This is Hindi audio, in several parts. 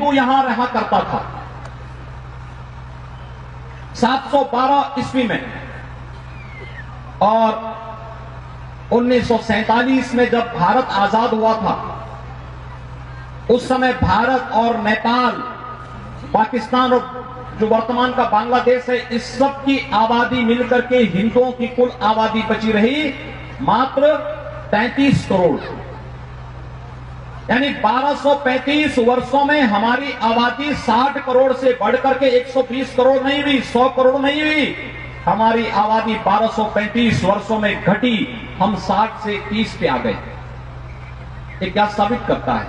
हिंदू यहां रहा करता था। 712 ईस्वी में और 1947 में जब भारत आजाद हुआ था, उस समय भारत और नेपाल, पाकिस्तान और जो वर्तमान का बांग्लादेश है, इस सब की आबादी मिलकर के हिंदुओं की कुल आबादी बची रही मात्र 33 करोड़। यानी 1235 वर्षों में हमारी आबादी 60 करोड़ से बढ़कर के 120 करोड़ नहीं हुई, 100 करोड़ नहीं हुई। हमारी आबादी 1235 वर्षों में घटी, हम 60 से 30 पे आ गए। ये क्या साबित करता है?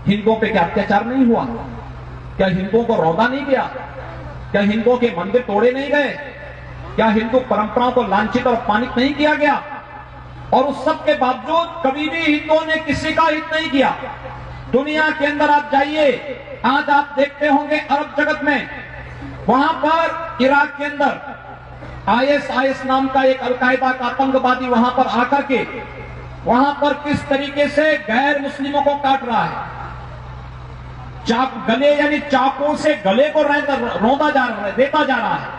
हिंदुओं पे क्या अत्याचार नहीं हुआ? क्या हिंदुओं को रौंदा नहीं गया? क्या हिंदुओं के मंदिर तोड़े नहीं गए? क्या हिंदू परंपराओं को लांछित और अपमानित नहीं किया गया? और उस सब के बावजूद कभी भी हिंदुओं ने किसी का हित नहीं किया। दुनिया के अंदर आप जाइए, आज आप देखते होंगे अरब जगत में, वहां पर इराक के अंदर आईएस नाम का एक अलकायदा का आतंकवादी वहां पर आकर के वहां पर किस तरीके से गैर मुस्लिमों को काट रहा है। गले यानी चाकू से गले को रौंदा जा रहा है, देता जा रहा है।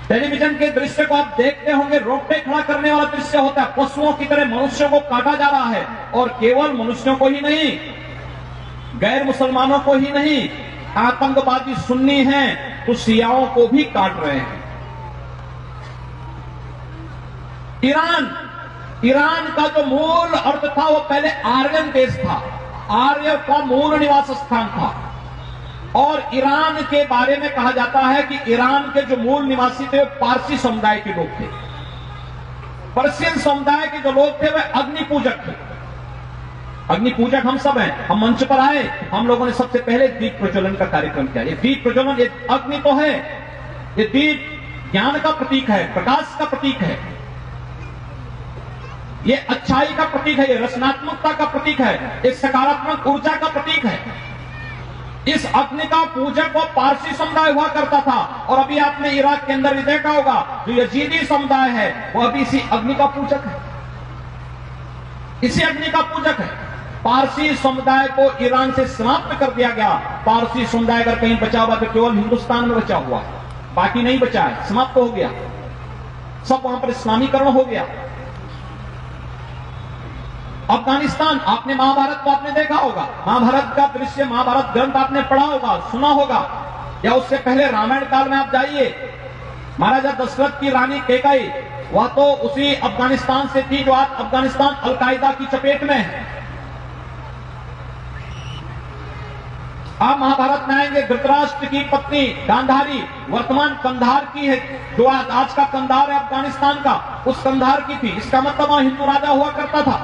टेलीविजन के दृश्य को आप देखते होंगे, रोकटे खड़ा करने वाला दृश्य होता है। पशुओं की तरह मनुष्यों को काटा जा रहा है, और केवल मनुष्यों को ही नहीं, गैर मुसलमानों को ही नहीं, आतंकवादी सुन्नी हैं तो शियाओं को भी काट रहे हैं। ईरान का जो मूल अर्थ था वो पहले आर्यन देश था, आर्य का मूल निवास स्थान था। और ईरान के बारे में कहा जाता है कि ईरान के जो मूल निवासी थे वे पारसी समुदाय के लोग थे। पर्शियन समुदाय के जो लोग थे वे अग्नि पूजक थे। अग्नि पूजक हम सब हैं। हम मंच पर आए, हम लोगों ने सबसे पहले दीप प्रज्वलन का कार्यक्रम किया। ये दीप प्रज्वलन, ये अग्नि तो है, ये दीप ज्ञान का प्रतीक है, प्रकाश का प्रतीक है, ये अच्छाई का प्रतीक है, ये रचनात्मकता का प्रतीक है, ये सकारात्मक ऊर्जा का प्रतीक है। इस अग्नि का पूजक वो पारसी समुदाय हुआ करता था। और अभी आपने इराक के अंदर भी देखा होगा, जो यजीदी समुदाय है वो अभी इसी अग्नि का पूजक है, इसी अग्नि का पूजक है। पारसी समुदाय को ईरान से समाप्त कर दिया गया। पारसी समुदाय अगर कहीं बचा हुआ तो केवल हिंदुस्तान में बचा हुआ है, बाकी नहीं बचा है, समाप्त हो गया। सब वहां पर इस्लामीकरण हो गया। अफगानिस्तान, आपने महाभारत को आपने देखा होगा, महाभारत का दृश्य, महाभारत ग्रंथ आपने पढ़ा होगा, सुना होगा, या उससे पहले रामायण काल में आप जाइए, महाराजा दशरथ की रानी कैकेयी वह तो उसी अफगानिस्तान से थी जो आज अफगानिस्तान अलकायदा की चपेट में है। आप महाभारत में आएंगे, धृतराष्ट्र की पत्नी गांधारी वर्तमान कंधार की है, जो आज का कंधार है अफगानिस्तान का, उस कंधार की थी। इसका मतलब वहां हिंदू राजा हुआ करता था।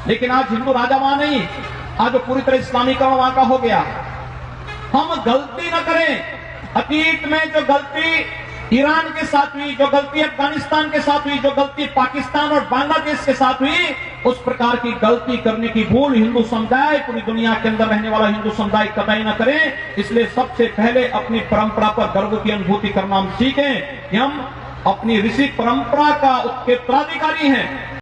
लेकिन आज हिंदू राजा वहां नहीं, आज पूरी तरह इस्लामीकरण वहां का हो गया। हम गलती न करें। अतीत में जो गलती ईरान के साथ हुई, जो गलती अफगानिस्तान के साथ हुई, जो गलती पाकिस्तान और बांग्लादेश के साथ हुई, उस प्रकार की गलती करने की भूल हिंदू समुदाय, पूरी दुनिया के अंदर रहने वाला हिंदू समुदाय कतई न करें। इसलिए सबसे पहले अपनी परंपरा पर गर्व की अनुभूति करना हम सीखें कि हम अपनी ऋषि परंपरा का उत्तराधिकारी हैं।